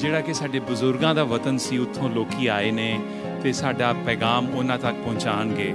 ਜਿਹੜਾ ਕਿ ਸਾਡੇ ਬਜ਼ੁਰਗਾਂ ਦਾ ਵਤਨ ਸੀ, ਉੱਥੋਂ ਲੋਕੀ ਆਏ ਨੇ ਤੇ ਸਾਡਾ ਪੈਗਾਮ ਉਹਨਾਂ ਤੱਕ ਪਹੁੰਚਾਣਗੇ।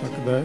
ਸਕਦਾ ਹੈ।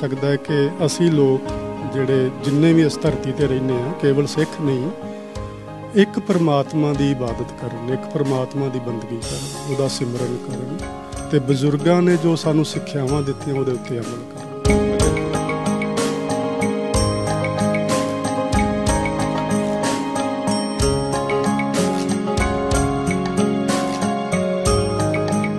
ਸਕਦਾ ਹੈ ਕਿ ਅਸੀਂ ਲੋਕ ਜਿਹੜੇ ਜਿੰਨੇ ਵੀ ਇਸ ਧਰਤੀ ਤੇ ਰਹਿੰਦੇ ਆ, ਕੇਵਲ ਸਿੱਖ ਨਹੀਂ, ਇੱਕ ਪਰਮਾਤਮਾ ਦੀ ਇਬਾਦਤ ਕਰਨ, ਇੱਕ ਪਰਮਾਤਮਾ ਦੀ ਬੰਦਗੀ ਕਰਨ, ਉਹਦਾ ਸਿਮਰਨ ਕਰਨ, ਤੇ ਬਜ਼ੁਰਗਾਂ ਨੇ ਜੋ ਸਾਨੂੰ ਸਿੱਖਿਆਵਾਂ ਦਿੱਤੀਆਂ ਉਹਦੇ ਉੱਤੇ ਅਮਲ ਕਰਨ।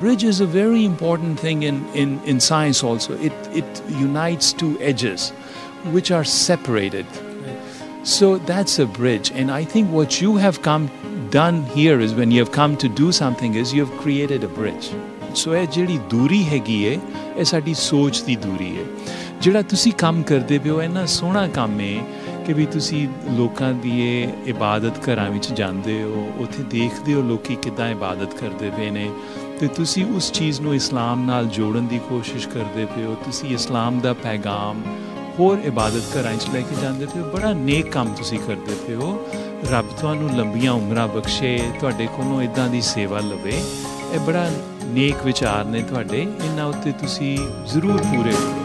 Bridge is a very important thing in science also. It unites two edges which are separated. So that's a bridge. And I think what you have done here is, when you have come to do something, is you have created a bridge. So ਇਹ ਜਿਹੜੀ ਦੂਰੀ ਹੈਗੀ ਹੈ, ਇਹ ਸਾਡੀ ਸੋਚ ਦੀ ਦੂਰੀ ਹੈ। ਜਿਹੜਾ ਤੁਸੀਂ ਕੰਮ ਕਰਦੇ ਪਿਓ, ਇੰਨਾ ਸੋਹਣਾ ਕੰਮ ਹੈ ਕਿ ਵੀ ਤੁਸੀਂ ਲੋਕਾਂ ਦੀ ਇਹ ਇਬਾਦਤ ਘਰਾਂ ਵਿੱਚ ਜਾਂਦੇ ਹੋ, ਉੱਥੇ ਦੇਖਦੇ ਹੋ ਲੋਕੀ ਕਿੱਦਾਂ ਇਬਾਦਤ ਕਰਦੇ ਪਏ ਨੇ, ਤੇ ਤੁਸੀਂ ਉਸ ਚੀਜ਼ ਨੂੰ ਇਸਲਾਮ ਨਾਲ ਜੋੜਨ ਦੀ ਕੋਸ਼ਿਸ਼ ਕਰਦੇ ਪਏ ਹੋ। ਤੁਸੀਂ ਇਸਲਾਮ ਦਾ ਪੈਗਾਮ ਹੋਰ ਇਬਾਦਤ ਘਰਾਂ 'ਚ ਲੈ ਕੇ ਜਾਂਦੇ ਪਏ ਹੋ। ਬੜਾ ਨੇਕ ਕੰਮ ਤੁਸੀਂ ਕਰਦੇ ਪਏ ਹੋ। ਰੱਬ ਤੁਹਾਨੂੰ ਲੰਬੀਆਂ ਉਮਰਾਂ ਬਖਸ਼ੇ, ਤੁਹਾਡੇ ਕੋਲੋਂ ਇੱਦਾਂ ਦੀ ਸੇਵਾ ਲਵੇ। ਇਹ ਬੜਾ ਨੇਕ ਵਿਚਾਰ ਨੇ ਤੁਹਾਡੇ, ਇਹਨਾਂ ਉੱਤੇ ਤੁਸੀਂ ਜ਼ਰੂਰ ਪੂਰੇ ਕਰੋ।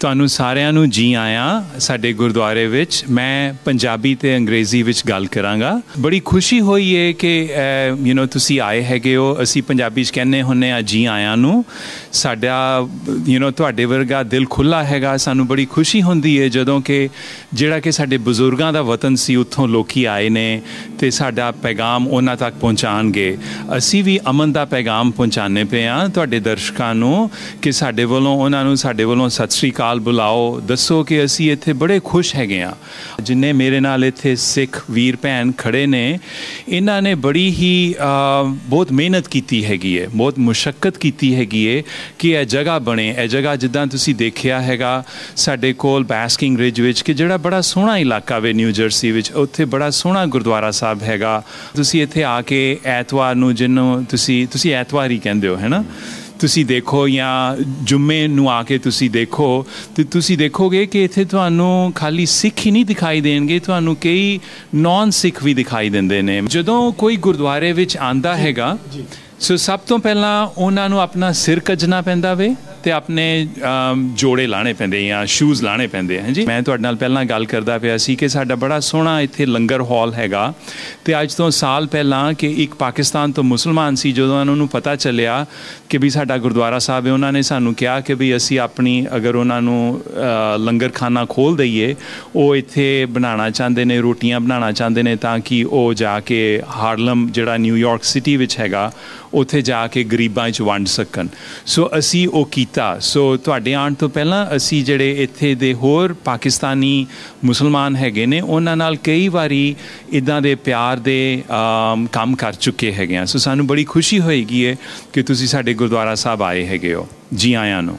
ਤੁਹਾਨੂੰ ਸਾਰਿਆਂ ਨੂੰ ਜੀ ਆਇਆਂ ਸਾਡੇ ਗੁਰਦੁਆਰੇ ਵਿੱਚ। ਮੈਂ ਪੰਜਾਬੀ ਤੇ ਅੰਗਰੇਜ਼ੀ ਵਿੱਚ ਗੱਲ ਕਰਾਂਗਾ। ਬੜੀ ਖੁਸ਼ੀ ਹੋਈ ਹੈ ਕਿ ਤੁਸੀਂ ਆਏ ਹੈਗੇ ਹੋ। ਅਸੀਂ ਪੰਜਾਬੀ 'ਚ ਕਹਿੰਦੇ ਹੁੰਦੇ ਆ ਜੀ ਆਇਆਂ ਨੂੰ। ਸਾਡਾ ਤੁਹਾਡੇ ਵਰਗਾ ਦਿਲ ਖੁੱਲ੍ਹਾ ਹੈਗਾ। ਸਾਨੂੰ ਬੜੀ ਖੁਸ਼ੀ ਹੁੰਦੀ ਹੈ ਜਦੋਂ ਕਿ ਜਿਹੜਾ ਕਿ ਸਾਡੇ ਬਜ਼ੁਰਗਾਂ ਦਾ ਵਤਨ ਸੀ, ਉੱਥੋਂ ਲੋਕੀ ਆਏ ਨੇ ਤੇ ਸਾਡਾ ਪੈਗਾਮ ਉਹਨਾਂ ਤੱਕ ਪਹੁੰਚਾਉਣਗੇ। ਅਸੀਂ ਵੀ ਅਮਨ ਦਾ ਪੈਗਾਮ ਪਹੁੰਚਾਉਂਦੇ ਪਏ ਹਾਂ ਤੁਹਾਡੇ ਦਰਸ਼ਕਾਂ ਨੂੰ ਕਿ ਸਾਡੇ ਵੱਲੋਂ ਉਹਨਾਂ ਨੂੰ ਸਾਡੇ ਵੱਲੋਂ ਸਤਿ ਸ਼੍ਰੀ ਅਕਾਲ ਬੁਲਾਓ, ਦੱਸੋ ਕਿ ਅਸੀਂ ਇੱਥੇ ਬੜੇ ਖੁਸ਼ ਹੈਗੇ ਹਾਂ। ਜਿੰਨੇ ਮੇਰੇ ਨਾਲ ਇੱਥੇ ਸਿੱਖ ਵੀਰ ਭੈਣ ਖੜੇ ਨੇ, ਇਹਨਾਂ ਨੇ ਬੜੀ ਹੀ ਬਹੁਤ ਮਿਹਨਤ ਕੀਤੀ ਹੈਗੀ ਹੈ, ਬਹੁਤ ਮੁਸ਼ੱਕਤ ਕੀਤੀ ਹੈਗੀ ਹੈ ਕਿ ਇਹ ਜਗ੍ਹਾ ਬਣੇ। ਇਹ ਜਗ੍ਹਾ ਜਿੱਦਾਂ ਤੁਸੀਂ ਦੇਖਿਆ ਹੈਗਾ ਸਾਡੇ ਕੋਲ ਬੈਸਕਿੰਗ ਰਿਜ ਵਿੱਚ, ਕਿ ਜਿਹੜਾ ਬੜਾ ਸੋਹਣਾ ਇਲਾਕਾ ਵੇ ਨਿਊ ਜਰਸੀ ਵਿੱਚ, ਉੱਥੇ ਬੜਾ ਸੋਹਣਾ ਗੁਰਦੁਆਰਾ ਸਾਹਿਬ ਹੈਗਾ। ਤੁਸੀਂ ਇੱਥੇ ਆ ਕੇ ਐਤਵਾਰ ਨੂੰ, ਜਿਹਨੂੰ ਤੁਸੀਂ ਐਤਵਾਰ ਹੀ ਕਹਿੰਦੇ ਹੋ ਹੈ ਨਾ, ਤੁਸੀਂ ਦੇਖੋ ਜਾਂ ਜੁਮੇ ਨੂੰ ਆ ਕੇ ਤੁਸੀਂ ਦੇਖੋ ਤੇ ਤੁਸੀਂ ਦੇਖੋਗੇ ਕਿ ਇੱਥੇ ਤੁਹਾਨੂੰ ਖਾਲੀ ਸਿੱਖ ਹੀ ਨਹੀਂ ਦਿਖਾਈ ਦੇਣਗੇ, ਤੁਹਾਨੂੰ ਕਈ ਨੌਨ ਸਿੱਖ ਵੀ ਦਿਖਾਈ ਦਿੰਦੇ ਨੇ। ਜਦੋਂ ਕੋਈ ਗੁਰਦੁਆਰੇ ਵਿੱਚ ਆਉਂਦਾ ਹੈਗਾ, ਸੋ ਸਭ ਤੋਂ ਪਹਿਲਾਂ ਉਹਨਾਂ ਨੂੰ ਆਪਣਾ ਸਿਰ ਕੱਜਣਾ ਪੈਂਦਾ ਵੇ ਤੇ ਆਪਣੇ ਜੋੜੇ ਲਾਣੇ ਪੈਂਦੇ ਜਾਂ ਸ਼ੂਜ਼ ਲਾਣੇ ਪੈਂਦੇ ਹੈ ਜੀ। ਮੈਂ ਤੁਹਾਡੇ ਨਾਲ ਪਹਿਲਾਂ ਗੱਲ ਕਰਦਾ ਪਿਆ ਸੀ ਕਿ ਸਾਡਾ ਬੜਾ ਸੋਹਣਾ ਇੱਥੇ ਲੰਗਰ ਹਾਲ ਹੈਗਾ ਤੇ ਅੱਜ ਤੋਂ ਸਾਲ ਪਹਿਲਾਂ ਕਿ ਇੱਕ ਪਾਕਿਸਤਾਨ ਤੋਂ ਮੁਸਲਮਾਨ ਸੀ, ਜਦੋਂ ਉਹਨਾਂ ਨੂੰ ਪਤਾ ਚੱਲਿਆ ਕਿ ਵੀ ਸਾਡਾ ਗੁਰਦੁਆਰਾ ਸਾਹਿਬ ਹੈ, ਉਹਨਾਂ ਨੇ ਸਾਨੂੰ ਕਿਹਾ ਕਿ ਵੀ ਅਸੀਂ ਆਪਣੀ ਅਗਰ ਉਹਨਾਂ ਨੂੰ ਲੰਗਰ ਖਾਨਾ ਖੋਲ੍ਹ ਦਈਏ, ਉਹ ਇੱਥੇ ਬਣਾਉਣਾ ਚਾਹੁੰਦੇ ਨੇ, ਰੋਟੀਆਂ ਬਣਾਉਣਾ ਚਾਹੁੰਦੇ ਨੇ ਤਾਂ ਕਿ ਉਹ ਜਾ ਕੇ ਹਾਰਲਮ ਜਿਹੜਾ ਨਿਊਯਾਰਕ ਸਿਟੀ ਵਿੱਚ ਹੈਗਾ ਉੱਥੇ ਜਾ ਕੇ ਗਰੀਬਾਂ 'ਚ ਵੰਡ ਸਕਣ। ਸੋ ਅਸੀਂ ਉਹ ਕੀਤਾ। ਸੋ ਤੁਹਾਡੇ ਆਉਣ ਤੋਂ ਪਹਿਲਾਂ ਅਸੀਂ ਜਿਹੜੇ ਇੱਥੇ ਦੇ ਹੋਰ ਪਾਕਿਸਤਾਨੀ ਮੁਸਲਮਾਨ ਹੈਗੇ ਨੇ, ਉਹਨਾਂ ਨਾਲ ਕਈ ਵਾਰੀ ਇੱਦਾਂ ਦੇ ਪਿਆਰ ਦੇ ਕੰਮ ਕਰ ਚੁੱਕੇ ਹੈਗੇ ਹਾਂ। ਸੋ ਸਾਨੂੰ ਬੜੀ ਖੁਸ਼ੀ ਹੋਏਗੀ ਹੈ ਕਿ ਤੁਸੀਂ ਸਾਡੇ ਗੁਰਦੁਆਰਾ ਸਾਹਿਬ ਆਏ ਹੈਗੇ ਹੋ। ਜੀ ਆਇਆਂ ਨੂੰ।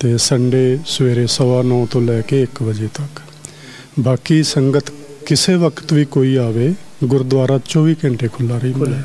ਤੇ ਸੰਡੇ ਸਵੇਰੇ 9:15 ਤੋਂ ਲੈ ਕੇ 1 ਵਜੇ ਤੱਕ। ਬਾਕੀ ਸੰਗਤ ਕਿਸੇ ਵਕਤ ਵੀ ਕੋਈ ਆਵੇ, ਗੁਰਦੁਆਰਾ 24 ਘੰਟੇ ਖੁੱਲਾ ਰਹਿੰਦਾ ਹੈ।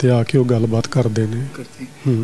ਤੇ ਆ ਕੇ ਉਹ ਗੱਲਬਾਤ ਕਰਦੇ ਨੇ।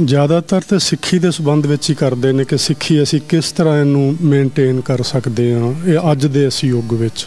ਜ਼ਿਆਦਾਤਰ ਤਾਂ ਸਿੱਖੀ ਦੇ ਸੰਬੰਧ ਵਿੱਚ ਹੀ ਕਰਦੇ ਨੇ ਕਿ ਸਿੱਖੀ ਅਸੀਂ ਕਿਸ ਤਰ੍ਹਾਂ ਇਹਨੂੰ ਮੇਨਟੇਨ ਕਰ ਸਕਦੇ ਹਾਂ ਇਹ ਅੱਜ ਦੇ ਇਸ ਯੁੱਗ ਵਿੱਚ।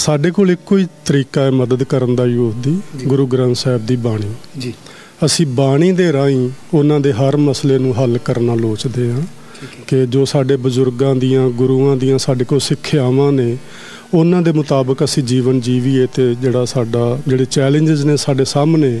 ਸਾਡੇ ਕੋਲ ਇੱਕੋ ਹੀ ਤਰੀਕਾ ਹੈ ਮਦਦ ਕਰਨ ਦਾ ਯੂਥ ਦੀ, ਗੁਰੂ ਗ੍ਰੰਥ ਸਾਹਿਬ ਦੀ ਬਾਣੀ ਜੀ। ਅਸੀਂ ਬਾਣੀ ਦੇ ਰਾਹੀਂ ਉਹਨਾਂ ਦੇ ਹਰ ਮਸਲੇ ਨੂੰ ਹੱਲ ਕਰਨਾ ਲੋਚਦੇ ਹਾਂ ਕਿ ਜੋ ਸਾਡੇ ਬਜ਼ੁਰਗਾਂ ਦੀਆਂ ਗੁਰੂਆਂ ਦੀਆਂ ਸਾਡੇ ਕੋਲ ਸਿੱਖਿਆਵਾਂ ਨੇ ਉਹਨਾਂ ਦੇ ਮੁਤਾਬਕ ਅਸੀਂ ਜੀਵਨ ਜੀਵੀਏ ਤੇ ਜਿਹੜੇ ਚੈਲੰਜਸ ਨੇ ਸਾਡੇ ਸਾਹਮਣੇ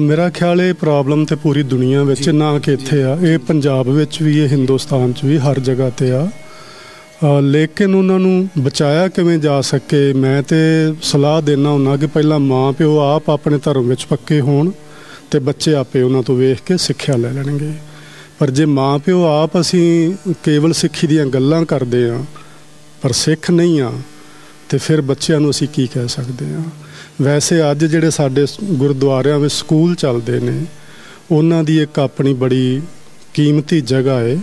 ਮੇਰਾ ਖਿਆਲ ਇਹ ਪ੍ਰੋਬਲਮ ਤੇ ਪੂਰੀ ਦੁਨੀਆ ਵਿੱਚ ਨਾ ਕਿ ਇੱਥੇ ਆ, ਇਹ ਪੰਜਾਬ ਵਿੱਚ ਵੀ, ਇਹ ਹਿੰਦੁਸਤਾਨ 'ਚ ਵੀ, ਹਰ ਜਗ੍ਹਾ ਤੇ ਆ। ਲੇਕਿਨ ਉਹਨਾਂ ਨੂੰ ਬਚਾਇਆ ਕਿਵੇਂ ਜਾ ਸਕੇ, ਮੈਂ ਤੇ ਸਲਾਹ ਦੇਣਾ ਹੁੰਦਾ ਕਿ ਪਹਿਲਾਂ ਮਾਂ ਪਿਓ ਆਪ ਆਪਣੇ ਧਰਮ ਵਿੱਚ ਪੱਕੇ ਹੋਣ ਤੇ ਬੱਚੇ ਆਪੇ ਉਹਨਾਂ ਤੋਂ ਵੇਖ ਕੇ ਸਿੱਖਿਆ ਲੈ ਲੈਣਗੇ। ਪਰ ਜੇ ਮਾਂ ਪਿਓ ਆਪ ਅਸੀਂ ਕੇਵਲ ਸਿੱਖੀ ਦੀਆਂ ਗੱਲਾਂ ਕਰਦੇ ਹਾਂ ਪਰ ਸਿੱਖ ਨਹੀਂ ਆ ਤੇ ਫਿਰ ਬੱਚਿਆਂ ਨੂੰ ਅਸੀਂ ਕੀ ਕਹਿ ਸਕਦੇ ਹਾਂ। ਵੈਸੇ ਅੱਜ ਜਿਹੜੇ ਸਾਡੇ ਗੁਰਦੁਆਰਿਆਂ ਵਿੱਚ ਸਕੂਲ ਚੱਲਦੇ ਨੇ ਉਹਨਾਂ ਦੀ ਇੱਕ ਆਪਣੀ ਬੜੀ ਕੀਮਤੀ ਜਗ੍ਹਾ ਹੈ।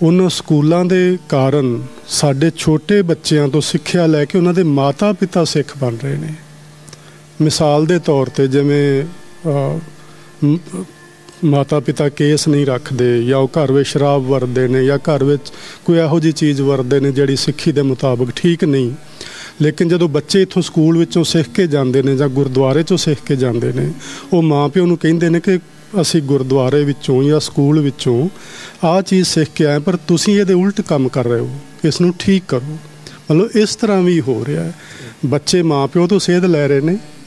ਉਹਨਾਂ ਸਕੂਲਾਂ ਦੇ ਕਾਰਨ ਸਾਡੇ ਛੋਟੇ ਬੱਚਿਆਂ ਤੋਂ ਸਿੱਖਿਆ ਲੈ ਕੇ ਉਹਨਾਂ ਦੇ ਮਾਤਾ ਪਿਤਾ ਸਿੱਖ ਬਣ ਰਹੇ ਨੇ। ਮਿਸਾਲ ਦੇ ਤੌਰ 'ਤੇ ਜਿਵੇਂ ਮਾਤਾ ਪਿਤਾ ਕੇਸ ਨਹੀਂ ਰੱਖਦੇ ਜਾਂ ਉਹ ਘਰ ਵਿੱਚ ਸ਼ਰਾਬ ਵਰਤਦੇ ਨੇ ਜਾਂ ਘਰ ਵਿੱਚ ਕੋਈ ਇਹੋ ਜਿਹੀ ਚੀਜ਼ ਵਰਤਦੇ ਨੇ ਜਿਹੜੀ ਸਿੱਖੀ ਦੇ ਮੁਤਾਬਕ ਠੀਕ ਨਹੀਂ, ਲੇਕਿਨ ਜਦੋਂ ਬੱਚੇ ਇੱਥੋਂ ਸਕੂਲ ਵਿੱਚੋਂ ਸਿੱਖ ਕੇ ਜਾਂਦੇ ਨੇ ਜਾਂ ਗੁਰਦੁਆਰੇ 'ਚੋਂ ਸਿੱਖ ਕੇ ਜਾਂਦੇ ਨੇ, ਉਹ ਮਾਂ ਪਿਓ ਨੂੰ ਕਹਿੰਦੇ ਨੇ ਕਿ ਅਸੀਂ ਗੁਰਦੁਆਰੇ ਵਿੱਚੋਂ ਜਾਂ ਸਕੂਲ ਵਿੱਚੋਂ ਆਹ ਚੀਜ਼ ਸਿੱਖ ਕੇ ਆਏ ਪਰ ਤੁਸੀਂ ਇਹਦੇ ਉਲਟ ਕੰਮ ਕਰ ਰਹੇ ਹੋ, ਇਸ ਨੂੰ ਠੀਕ ਕਰੋ। ਮਤਲਬ ਇਸ ਤਰ੍ਹਾਂ ਵੀ ਹੋ ਰਿਹਾ ਹੈ। ਬੱਚੇ ਮਾਂ ਪਿਓ ਤੋਂ ਸੇਧ ਲੈ ਰਹੇ ਨੇ,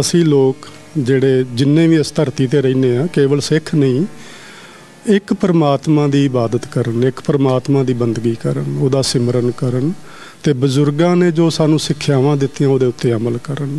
ਅਸੀਂ ਲੋਕ ਜਿਹੜੇ ਜਿੰਨੇ ਵੀ ਇਸ ਧਰਤੀ ਤੇ ਰਹਿੰਦੇ ਆ, ਕੇਵਲ ਸਿੱਖ ਨਹੀਂ, ਇੱਕ ਪਰਮਾਤਮਾ ਦੀ ਇਬਾਦਤ ਕਰਨ, ਇੱਕ ਪਰਮਾਤਮਾ ਦੀ ਬੰਦਗੀ ਕਰਨ, ਉਹਦਾ ਸਿਮਰਨ ਕਰਨ ਤੇ ਬਜ਼ੁਰਗਾਂ ਨੇ ਜੋ ਸਾਨੂੰ ਸਿੱਖਿਆਵਾਂ ਦਿੱਤੀਆਂ ਉਹਦੇ ਉੱਤੇ ਅਮਲ ਕਰਨ।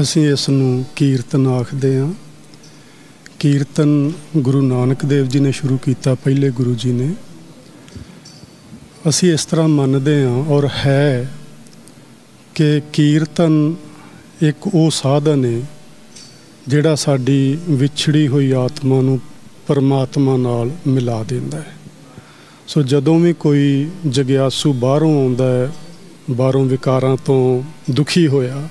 ਅਸੀਂ ਇਸ ਨੂੰ ਕੀਰਤਨ ਆਖਦੇ ਹਾਂ। ਕੀਰਤਨ ਗੁਰੂ ਨਾਨਕ ਦੇਵ ਜੀ ਨੇ ਸ਼ੁਰੂ ਕੀਤਾ, ਪਹਿਲੇ ਗੁਰੂ ਜੀ ਨੇ। ਅਸੀਂ ਇਸ ਤਰ੍ਹਾਂ ਮੰਨਦੇ ਹਾਂ ਔਰ ਹੈ ਕਿ ਕੀਰਤਨ ਇੱਕ ਉਹ ਸਾਧਨ ਹੈ ਜਿਹੜਾ ਸਾਡੀ ਵਿਛੜੀ ਹੋਈ ਆਤਮਾ ਨੂੰ ਪਰਮਾਤਮਾ ਨਾਲ ਮਿਲਾ ਦਿੰਦਾ ਹੈ। ਸੋ ਜਦੋਂ ਵੀ ਕੋਈ ਜਗਿਆਸੂ ਬਾਹਰੋਂ ਆਉਂਦਾ ਹੈ, ਬਾਹਰੋਂ ਵਿਕਾਰਾਂ ਤੋਂ ਦੁਖੀ ਹੋਇਆ,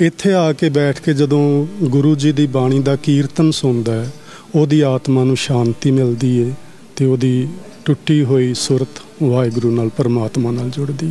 ਇੱਥੇ ਆ ਕੇ ਬੈਠ ਕੇ ਜਦੋਂ ਗੁਰੂ ਜੀ ਦੀ ਬਾਣੀ ਦਾ ਕੀਰਤਨ ਸੁਣਦਾ ਹੈ, ਉਹਦੀ ਆਤਮਾ ਨੂੰ ਸ਼ਾਂਤੀ ਮਿਲਦੀ ਹੈ ਅਤੇ ਉਹਦੀ ਟੁੱਟੀ ਹੋਈ ਸੁਰਤ ਵਾਹਿਗੁਰੂ ਨਾਲ ਪਰਮਾਤਮਾ ਨਾਲ ਜੁੜਦੀ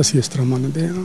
ਅਸੀਂ ਇਸ ਤਰ੍ਹਾਂ ਮੰਨਦੇ ਹਾਂ।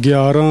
11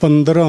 15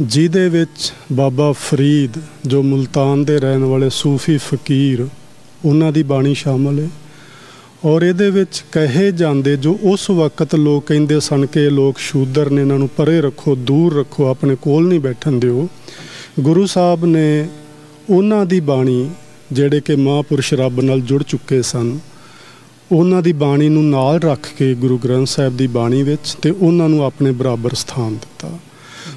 ਜਿਹਦੇ ਵਿੱਚ ਬਾਬਾ ਫਰੀਦ ਜੋ ਮੁਲਤਾਨ ਦੇ ਰਹਿਣ ਵਾਲੇ ਸੂਫੀ ਫਕੀਰ, ਉਹਨਾਂ ਦੀ ਬਾਣੀ ਸ਼ਾਮਲ ਹੈ। ਔਰ ਇਹਦੇ ਵਿੱਚ ਕਹੇ ਜਾਂਦੇ ਜੋ ਉਸ ਵਕਤ ਲੋਕ ਕਹਿੰਦੇ ਸਨ ਕਿ ਇਹ ਲੋਕ ਸ਼ੂਦਰ ਨੇ, ਇਹਨਾਂ ਨੂੰ ਪਰੇ ਰੱਖੋ, ਦੂਰ ਰੱਖੋ, ਆਪਣੇ ਕੋਲ ਨਹੀਂ ਬੈਠਣ ਦਿਓ, ਗੁਰੂ ਸਾਹਿਬ ਨੇ ਉਹਨਾਂ ਦੀ ਬਾਣੀ, ਜਿਹੜੇ ਕਿ ਮਹਾਂਪੁਰਸ਼ ਰੱਬ ਨਾਲ ਜੁੜ ਚੁੱਕੇ ਸਨ, ਉਹਨਾਂ ਦੀ ਬਾਣੀ ਨੂੰ ਨਾਲ ਰੱਖ ਕੇ ਗੁਰੂ ਗ੍ਰੰਥ ਸਾਹਿਬ ਦੀ ਬਾਣੀ ਵਿੱਚ ਤੇ ਉਹਨਾਂ ਨੂੰ ਆਪਣੇ ਬਰਾਬਰ ਸਥਾਨ ਦਿੱਤਾ।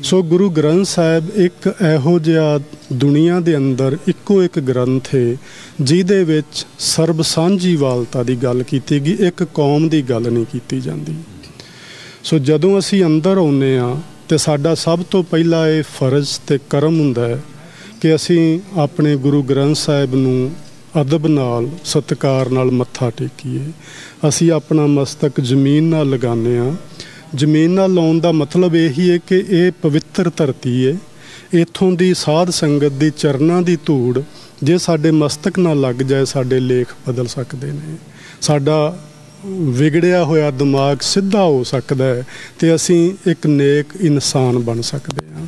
ਸੋ ਗੁਰੂ ਗ੍ਰੰਥ ਸਾਹਿਬ ਇੱਕ ਇਹੋ ਜਿਹਾ ਦੁਨੀਆ ਦੇ ਅੰਦਰ ਇੱਕੋ ਇੱਕ ਗ੍ਰੰਥ ਹੈ ਜਿਹਦੇ ਵਿੱਚ ਸਰਬ ਸਾਂਝੀਵਾਲਤਾ ਦੀ ਗੱਲ ਕੀਤੀ ਗਈ, ਇੱਕ ਕੌਮ ਦੀ ਗੱਲ ਨਹੀਂ ਕੀਤੀ ਜਾਂਦੀ। ਸੋ ਜਦੋਂ ਅਸੀਂ ਅੰਦਰ ਆਉਂਦੇ ਹਾਂ ਤਾਂ ਸਾਡਾ ਸਭ ਤੋਂ ਪਹਿਲਾ ਇਹ ਫਰਜ਼ ਅਤੇ ਕਰਮ ਹੁੰਦਾ ਹੈ ਕਿ ਅਸੀਂ ਆਪਣੇ ਗੁਰੂ ਗ੍ਰੰਥ ਸਾਹਿਬ ਨੂੰ ਅਦਬ ਨਾਲ, ਸਤਿਕਾਰ ਨਾਲ ਮੱਥਾ ਟੇਕੀਏ। ਅਸੀਂ ਆਪਣਾ ਮਸਤਕ ਜ਼ਮੀਨ ਨਾਲ ਲਗਾਉਂਦੇ ਹਾਂ। ਜ਼ਮੀਨ ਨਾਲ ਲਾਉਣ ਦਾ ਮਤਲਬ ਇਹੀ ਹੈ ਕਿ ਇਹ ਪਵਿੱਤਰ ਧਰਤੀ ਹੈ, ਇੱਥੋਂ ਦੀ ਸਾਧ ਸੰਗਤ ਦੀ ਚਰਨਾਂ ਦੀ ਧੂੜ ਜੇ ਸਾਡੇ ਮਸਤਕ ਨਾਲ ਲੱਗ ਜਾਏ, ਸਾਡੇ ਲੇਖ ਬਦਲ ਸਕਦੇ ਨੇ, ਸਾਡਾ ਵਿਗੜਿਆ ਹੋਇਆ ਦਿਮਾਗ ਸਿੱਧਾ ਹੋ ਸਕਦਾ ਹੈ ਅਤੇ ਅਸੀਂ ਇੱਕ ਨੇਕ ਇਨਸਾਨ ਬਣ ਸਕਦੇ ਹਾਂ।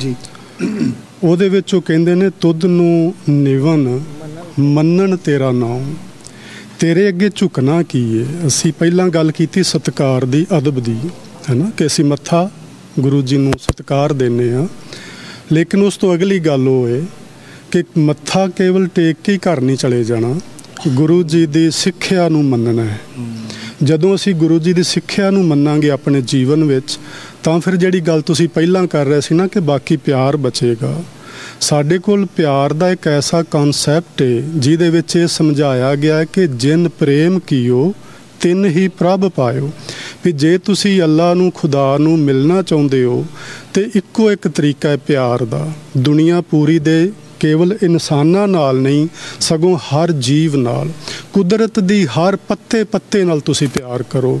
ਜੀ, ਉਹਦੇ ਵਿੱਚ ਉਹ ਕਹਿੰਦੇ ਨੇ ਤੁਧ ਨੂੰ ਨਿਵਨ ਮੰਨਣ ਤੇਰਾ ਨਾਮ, ਤੇਰੇ ਅੱਗੇ ਝੁਕਣਾ ਕੀ ਹੈ। ਅਸੀਂ ਪਹਿਲਾਂ ਗੱਲ ਕੀਤੀ ਸਤਿਕਾਰ ਦੀ, ਅਦਬ ਦੀ, ਹੈ ਨਾ, ਕਿ ਅਸੀਂ ਮੱਥਾ ਗੁਰੂ ਜੀ ਨੂੰ ਸਤਿਕਾਰ ਦਿੰਦੇ ਹਾਂ, ਲੇਕਿਨ ਉਸ ਤੋਂ ਅਗਲੀ ਗੱਲ ਉਹ ਹੈ ਕਿ ਮੱਥਾ ਕੇਵਲ ਟੇਕ ਕੇ ਹੀ ਘਰ ਨਹੀਂ ਚਲੇ ਜਾਣਾ, ਗੁਰੂ ਜੀ ਦੀ ਸਿੱਖਿਆ ਨੂੰ ਮੰਨਣਾ ਹੈ। ਜਦੋਂ ਅਸੀਂ ਗੁਰੂ ਜੀ ਦੀ ਸਿੱਖਿਆ ਨੂੰ ਮੰਨਾਂਗੇ ਆਪਣੇ ਜੀਵਨ ਵਿੱਚ, ਤਾਂ ਫਿਰ ਜਿਹੜੀ ਗੱਲ ਤੁਸੀਂ ਪਹਿਲਾਂ ਕਰ ਰਹੇ ਸੀ ਨਾ ਕਿ ਬਾਕੀ ਪਿਆਰ ਬਚੇਗਾ, ਸਾਡੇ ਕੋਲ ਪਿਆਰ ਦਾ ਇੱਕ ਐਸਾ ਕਨਸੈਪਟ ਹੈ ਜਿਹਦੇ ਵਿੱਚ ਇਹ ਸਮਝਾਇਆ ਗਿਆ ਹੈ ਕਿ ਜਿਨ ਪ੍ਰੇਮ ਕੀਓ ਤਿੰਨ ਹੀ ਪ੍ਰਭ ਪਾਇਓ। ਵੀ ਜੇ ਤੁਸੀਂ ਅੱਲਾ ਨੂੰ, ਖੁਦਾ ਨੂੰ ਮਿਲਣਾ ਚਾਹੁੰਦੇ ਹੋ ਤੇ ਇੱਕੋ ਇੱਕ ਤਰੀਕਾ ਹੈ ਪਿਆਰ ਦਾ। ਦੁਨੀਆ ਪੂਰੀ ਦੇ ਕੇਵਲ ਇਨਸਾਨਾਂ ਨਾਲ ਨਹੀਂ, ਸਗੋਂ ਹਰ ਜੀਵ ਨਾਲ, ਕੁਦਰਤ ਦੀ ਹਰ ਪੱਤੇ ਪੱਤੇ ਨਾਲ ਤੁਸੀਂ ਪਿਆਰ ਕਰੋ,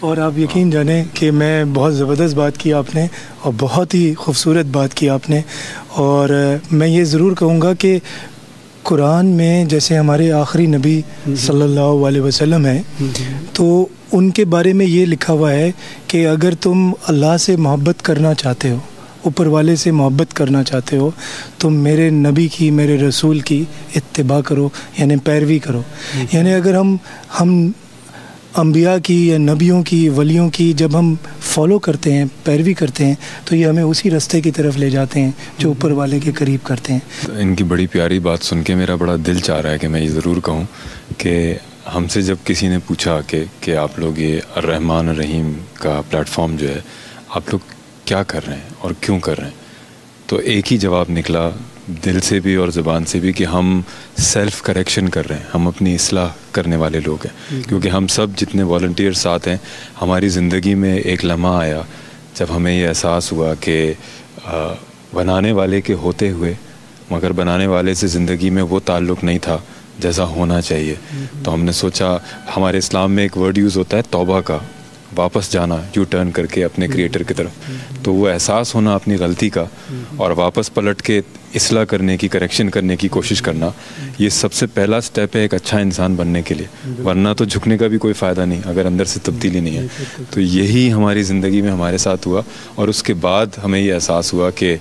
اور آپ یقین جانیں کہ میں بہت زبردست بات کی آپ نے اور بہت ہی خوبصورت بات کی آپ نے، اور میں یہ ضرور کہوں گا کہ قرآن میں جیسے ہمارے آخری نبی صلی اللہ علیہ وسلم ہیں، تو ان کے بارے میں یہ لکھا ہوا ہے کہ اگر تم اللہ سے محبت کرنا چاہتے ہو، اوپر والے سے محبت کرنا چاہتے ہو، تم میرے نبی کی، میرے رسول کی اتباع کرو، یعنی پیروی کرو۔ یعنی اگر ہم انبیاء کی یا نبیوں کی، ولیوں کی جب ہم فالو کرتے ہیں، پیروی کرتے ہیں، تو یہ ہمیں اسی راستے کی طرف لے جاتے ہیں جو اوپر والے کے قریب کرتے ہیں۔ ان کی بڑی پیاری بات سن کے میرا بڑا دل چاہ رہا ہے کہ میں یہ ضرور کہوں کہ ہم سے جب کسی نے پوچھا کہ آپ لوگ یہ الرحمن الرحیم کا پلیٹ فارم جو ہے آپ لوگ کیا کر رہے ہیں اور کیوں کر رہے ہیں، تو ایک ہی جواب نکلا دل سے بھی اور زبان سے بھی کہ ہم سیلف کریکشن کر رہے ہیں، ہم اپنی اصلاح کرنے والے لوگ ہیں۔ کیونکہ ہم سب جتنے والنٹیئر ساتھ ہیں، ہماری زندگی میں ایک لمحہ آیا جب ہمیں یہ احساس ہوا کہ بنانے والے کے ہوتے ہوئے مگر بنانے والے سے زندگی میں وہ تعلق نہیں تھا جیسا ہونا چاہیے۔ تو ہم نے سوچا، ہمارے اسلام میں ایک ورڈ یوز ہوتا ہے توبہ کا، واپس جانا، یو ٹرن کر کے اپنے کریٹر کی طرف۔ تو وہ احساس ہونا اپنی غلطی کا اور واپس پلٹ کے اصلاح کرنے کی، کریکشن کرنے کی کوشش کرنا، یہ سب سے پہلا سٹیپ ہے ایک اچھا انسان بننے کے لیے۔ ورنہ تو جھکنے کا بھی کوئی فائدہ نہیں اگر اندر سے تبدیلی نہیں ہے۔ تو یہی ہماری زندگی میں ہمارے ساتھ ہوا، اور اس کے بعد ہمیں یہ احساس ہوا کہ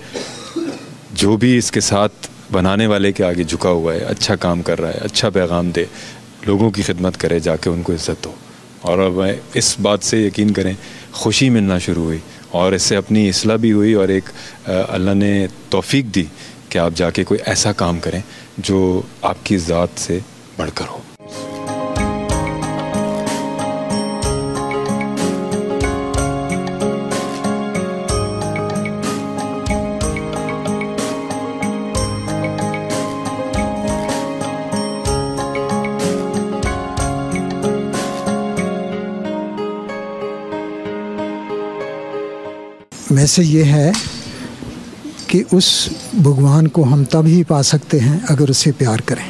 جو بھی اس کے ساتھ بنانے والے کے آگے جھکا ہوا ہے، اچھا کام کر رہا ہے، اچھا پیغام دے، لوگوں کی خدمت کرے، جا کے ان کو عزت ہو۔ اور اب اس بات سے یقین کریں خوشی ملنا شروع ہوئی، اور اس سے اپنی اصلاح بھی ہوئی، اور ایک اللہ نے توفیق دی کہ آپ جا کے کوئی ایسا کام کریں جو آپ کی ذات سے بڑھ کر ہو۔ میسج یہ ہے کہ اس بھگوان کو ہم تب ہی پا سکتے ہیں اگر اسے پیار کریں۔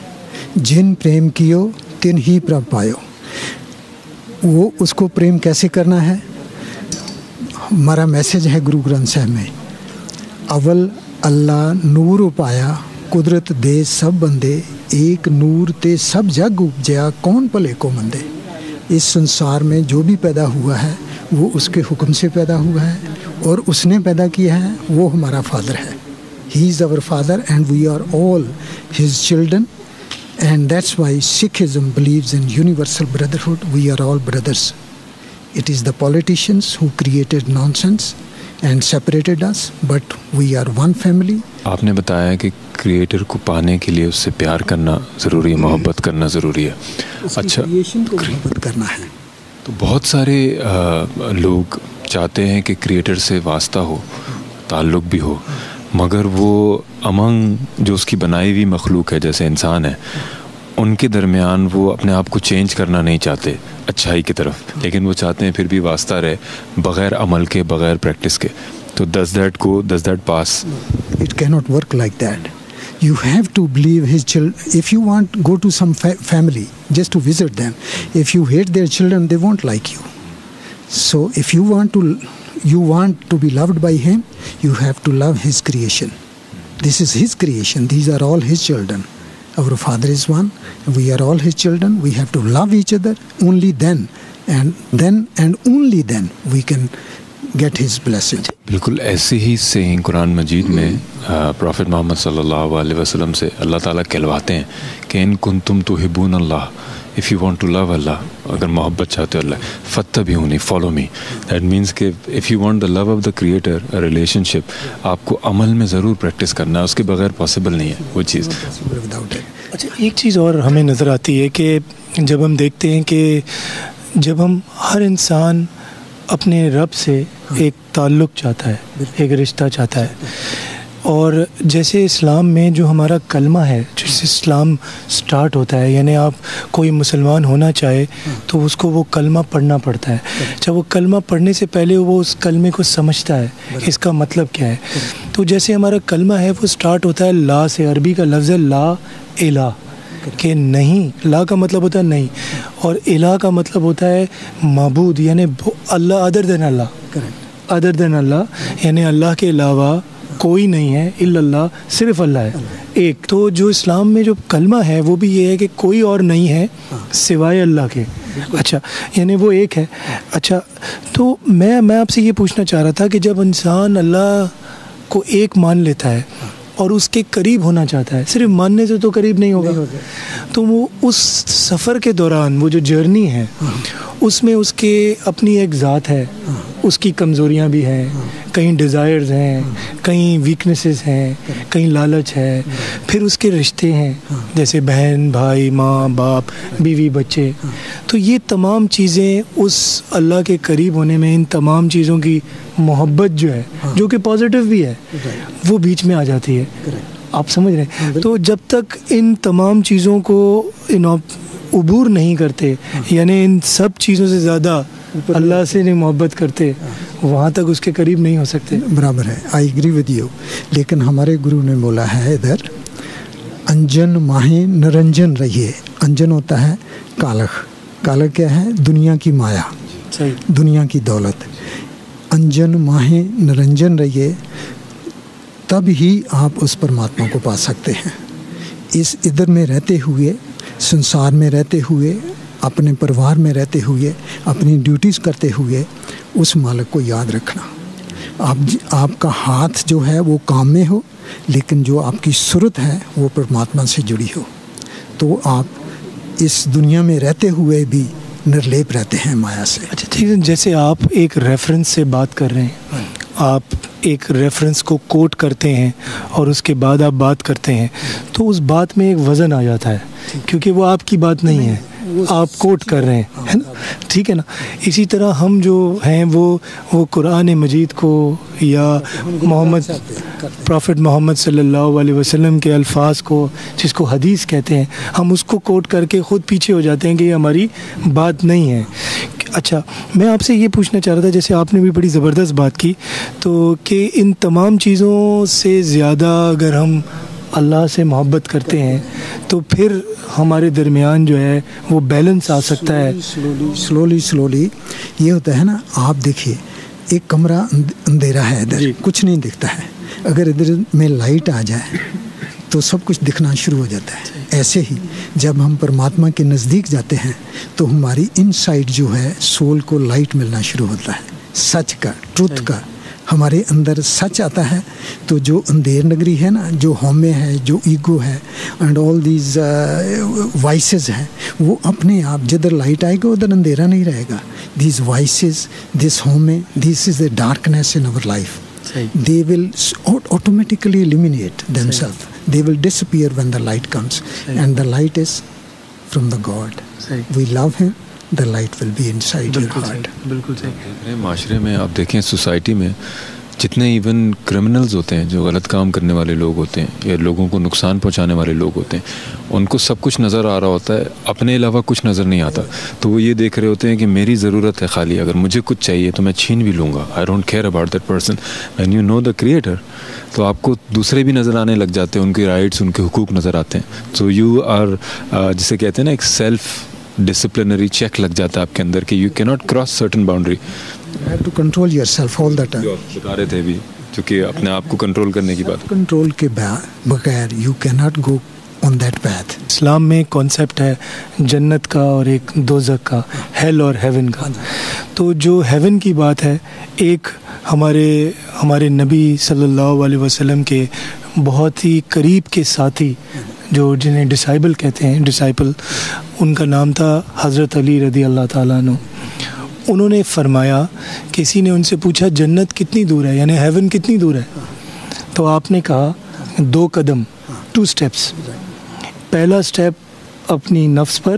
جن پریم کیو تن ہی پرب پایو۔ وہ اس کو پریم کیسے کرنا ہے؟ ہمارا میسج ہے گرو گرنتھ صاحب میں، اول اللہ نور پایا قدرت دے سب بندے، ایک نور تے سب جگ اپجیا کون بھلے کو مندے۔ اس سنسار میں جو بھی پیدا ہوا ہے وہ اس کے حکم سے پیدا ہوا ہے، اور اس نے پیدا کیا ہے، وہ ہمارا فادر ہے۔ He is our father and we are all his children, and that's why Sikhism believes in universal brotherhood. We are all brothers. It is the politicians who created nonsense and separated us, but we are one family. آپ نے بتایا کہ creator کو پانے کے لیے اس سے پیار کرنا ضروری ہے، محبت کرنا ضروری ہے۔ اچھا، کریشن کو محبت کرنا ہے۔ تو بہت سارے لوگ چاہتے ہیں کہ کریٹر سے واسطہ ہو، تعلق بھی ہو، مگر وہ امنگ جو اس کی بنائی ہوئی مخلوق ہے جیسے انسان ہے، ان کے درمیان وہ اپنے آپ کو چینج کرنا نہیں چاہتے اچھائی کی طرف، لیکن وہ چاہتے ہیں پھر بھی واسطہ رہے بغیر عمل کے، بغیر پریکٹس کے۔ تو does that pass? It cannot work like that. You have to believe his children. If you want, go to some family just to visit them. If you hate their children, they won't like you. So if you want to be loved by him, you have to love his creation. This is his creation. These are all his children. Our Father is one. We are all his children. We have to love each other. Only then and only then we can get his blessing. بالکل ایسے ہی سینگ قرآن مجید میں profit محمد صلی اللہ علیہ وسلم سے اللہ تعالیٰ کہلواتے ہیں کہ ان کنتم تحبون اللہ، if you want to love Allah، اگر محبت چاہتے ہو اللہ، فاتبعونی، follow me۔ that means کہ if you want the love of the creator، a relationship، آپ کو عمل میں ضرور پریکٹس کرنا ہے، اس کے بغیر پاسبل نہیں ہے وہ چیز۔ اچھا، ایک چیز اور ہمیں نظر آتی ہے کہ جب ہم دیکھتے ہیں کہ جب ہم ہر انسان اپنے رب سے ایک تعلق چاہتا ہے، ایک رشتہ چاہتا ہے. اور جیسے اسلام میں جو ہمارا کلمہ ہے، جس اسلام سٹارٹ ہوتا ہے، یعنی آپ کوئی مسلمان ہونا چاہے تو اس کو وہ کلمہ پڑھنا پڑتا ہے. جب وہ کلمہ پڑھنے سے پہلے وہ اس کلمے کو سمجھتا ہے اس کا مطلب کیا ہے. تو جیسے ہمارا کلمہ ہے وہ سٹارٹ ہوتا ہے لا سے. عربی کا لفظ ہے لا الہ، کہ نہیں. لا کا مطلب ہوتا ہے نہیں، اور الہ کا مطلب ہوتا ہے معبود، یعنی اللہ ادر دین اللہ. ادر دین اللہ یعنی اللہ کے علاوہ کوئی نہیں ہے، الا اللہ، صرف اللہ ہے ایک. تو جو اسلام میں جو کلمہ ہے وہ بھی یہ ہے کہ کوئی اور نہیں ہے سوائے اللہ کے. اچھا، یعنی وہ ایک ہے. اچھا، تو میں آپ سے یہ پوچھنا چاہ رہا تھا کہ جب انسان اللہ کو ایک مان لیتا ہے اور اس کے قریب ہونا چاہتا ہے، صرف ماننے سے تو قریب نہیں ہوگا، تو وہ اس سفر کے دوران وہ جو جرنی ہے اس میں اس کے اپنی ایک ذات ہے، اس کی کمزوریاں بھی ہیں، کہیں ڈیزائرز ہیں، کہیں ویکنیسز ہیں، کہیں لالچ ہے، پھر اس کے رشتے ہیں جیسے بہن بھائی، ماں باپ، بیوی بچے. تو یہ تمام چیزیں اس اللہ کے قریب ہونے میں، ان تمام چیزوں کی محبت جو ہے، جو کہ پازیٹیو بھی ہے، وہ بیچ میں آ جاتی ہے. آپ سمجھ رہے ہیں؟ تو جب تک ان تمام چیزوں کو عبور نہیں کرتے، یعنی ان سب چیزوں سے زیادہ اللہ سے نہیں محبت کرتے، وہاں تک اس کے قریب نہیں ہو سکتے. برابر ہے، آئی ایگری ود یو. لیکن ہمارے گرو نے بولا ہے ادھر انجن ماہیں نرنجن رہیے. انجن ہوتا ہے کالخ. کالخ کیا ہے؟ دنیا کی مایا، دنیا کی دولت. انجن ماہیں نرنجن رہیے، تب ہی آپ اس پرماتما کو پا سکتے ہیں. اس ادھر میں رہتے ہوئے، سنسار میں رہتے ہوئے، اپنے پریوار میں رہتے ہوئے، اپنی ڈیوٹیز کرتے ہوئے اس مالک کو یاد رکھنا. آپ کا ہاتھ جو ہے وہ کام میں ہو، لیکن جو آپ کی صورت ہے وہ پرماتما سے جڑی ہو، تو آپ اس دنیا میں رہتے ہوئے بھی نرلیپ رہتے ہیں مایا سے. اچھا ٹھیک ہے. جیسے آپ ایک ریفرنس سے بات کر رہے ہیں، آپ ایک ریفرنس کو کوٹ کرتے ہیں اور اس کے بعد آپ بات کرتے ہیں، تو اس بات میں ایک وزن آ جاتا ہے، کیونکہ وہ آپ کی بات نہیں ہے، آپ کوٹ کر رہے ہیں، ہے نا؟ ٹھیک ہے نا. اسی طرح ہم جو ہیں وہ قرآن مجید کو یا پروفٹ محمد صلی اللہ علیہ وسلم کے الفاظ کو، جس کو حدیث کہتے ہیں، ہم اس کو کوٹ کر کے خود پیچھے ہو جاتے ہیں کہ یہ ہماری بات نہیں ہے. اچھا، میں آپ سے یہ پوچھنا چاہ رہا تھا، جیسے آپ نے بھی بڑی زبردست بات کی، تو کہ ان تمام چیزوں سے زیادہ اگر ہم اللہ سے محبت کرتے ہیں تو پھر ہمارے درمیان جو ہے وہ بیلنس آ سکتا ہے. سلولی یہ ہوتا ہے نا. آپ دیکھیے، ایک کمرہ اندھیرا ہے، ادھر کچھ نہیں دکھتا ہے. اگر ادھر میں لائٹ آ جائے تو سب کچھ دکھنا شروع ہو جاتا ہے. ایسے ہی جب ہم پرماتما کے نزدیک جاتے ہیں تو ہماری ان سائڈ جو ہے سول کو لائٹ ملنا شروع ہوتا ہے، سچ کا، ٹروتھ کا. ہمارے اندر سچ آتا ہے تو جو اندھیر نگری ہے نا، جو ہومے ہے، جو ایگو ہے، اینڈ آل دیز وائسز ہیں، وہ اپنے آپ جدھر لائٹ آئے گا ادھر اندھیرا نہیں رہے گا. These voices, this home, this is the darkness in our life. They will automatically eliminate themselves. They will disappear when the light comes. And the light is from the God. We love Him. The light will be inside your heart. بالکل صحیح. معاشرے میں آپ دیکھیں، society میں جتنے even criminals ہوتے ہیں، جو غلط کام کرنے والے لوگ ہوتے ہیں یا لوگوں کو نقصان پہنچانے والے لوگ ہوتے ہیں، ان کو سب کچھ نظر آ رہا ہوتا ہے، اپنے علاوہ کچھ نظر نہیں آتا. تو وہ یہ دیکھ رہے ہوتے ہیں کہ میری ضرورت ہے خالی، اگر مجھے کچھ چاہیے تو میں چھین بھی لوں گا. I don't care about that person. When you know the creator, تو آپ کو دوسرے بھی نظر آنے لگ جاتے ہیں، ان کے رائٹس، ان کے حقوق نظر آتے ہیں. سو یو آر، جسے کہتے ہیں نا، ایک سیلف ڈسپلنری چیک لگ جاتا ہے آپ کے اندر کہ یو کی not cross certain boundary. You have to control yourself all the time. بتا رہے تھے ابھی، کیونکہ اپنے آپ کو کنٹرول کرنے کی بات. کنٹرول کے بغیر you cannot go on that path. اسلام میں کانسیپٹ ہے جنت کا اور ایک دوزخ کا، ہیل اور ہیون کا. تو جو ہیون کی بات ہے، ایک ہمارے نبی صلی اللہ علیہ وسلم کے بہت ہی قریب کے ساتھی، جو جنہیں ڈسائبل کہتے ہیں، ڈسائپل، ان کا نام تھا حضرت علی رضی اللہ تعالیٰ عنہ. انہوں نے فرمایا، کسی نے ان سے پوچھا جنت کتنی دور ہے، یعنی ہیون کتنی دور ہے، تو آپ نے کہا 2 قدم، 2 steps. پہلا سٹیپ اپنی نفس پر،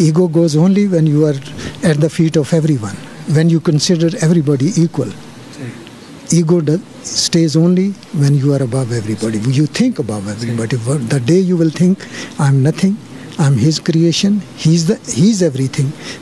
Ego goes only when you are at the feet of everyone, when you consider everybody equal. Ego stays only when you are above everybody. You think above everybody. The day you will think I'm nothing, I'm his creation, he's everything,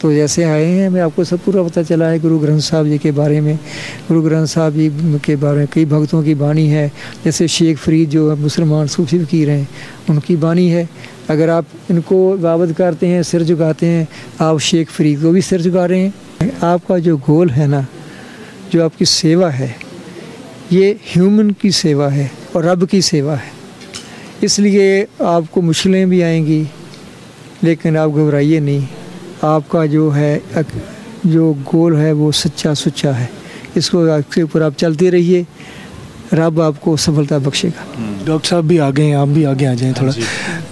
تو جیسے آئے ہیں میں آپ کو سب پورا پتہ چلا ہے گرو گرنتھ صاحب جی کے بارے میں. گرو گرنتھ صاحب جی کے بارے میں کئی بھگتوں کی بانی ہے, جیسے شیخ فرید جو مسلمان صوفی فقیر ہیں ان کی بانی ہے. اگر آپ ان کو عبادت کرتے ہیں, سر جھکاتے ہیں, آپ شیخ فرید کو بھی سر جھکا رہے ہیں. آپ کا جو گول ہے نا, جو آپ کی سیوا ہے, یہ ہیومن کی سیوا ہے اور رب کی سیوا ہے. اس لیے آپ کو مشکلیں بھی آئیں گی, لیکن آپ گھبرائیے نہیں. آپ کا جو ہے جو گول ہے وہ سچا ہے. اس کو آپ کے اوپر آپ چلتے رہیے, رب آپ کو سفلتا بخشے گا. ڈاکٹر صاحب بھی آگے ہیں, آپ بھی آگے آ جائیں تھوڑا.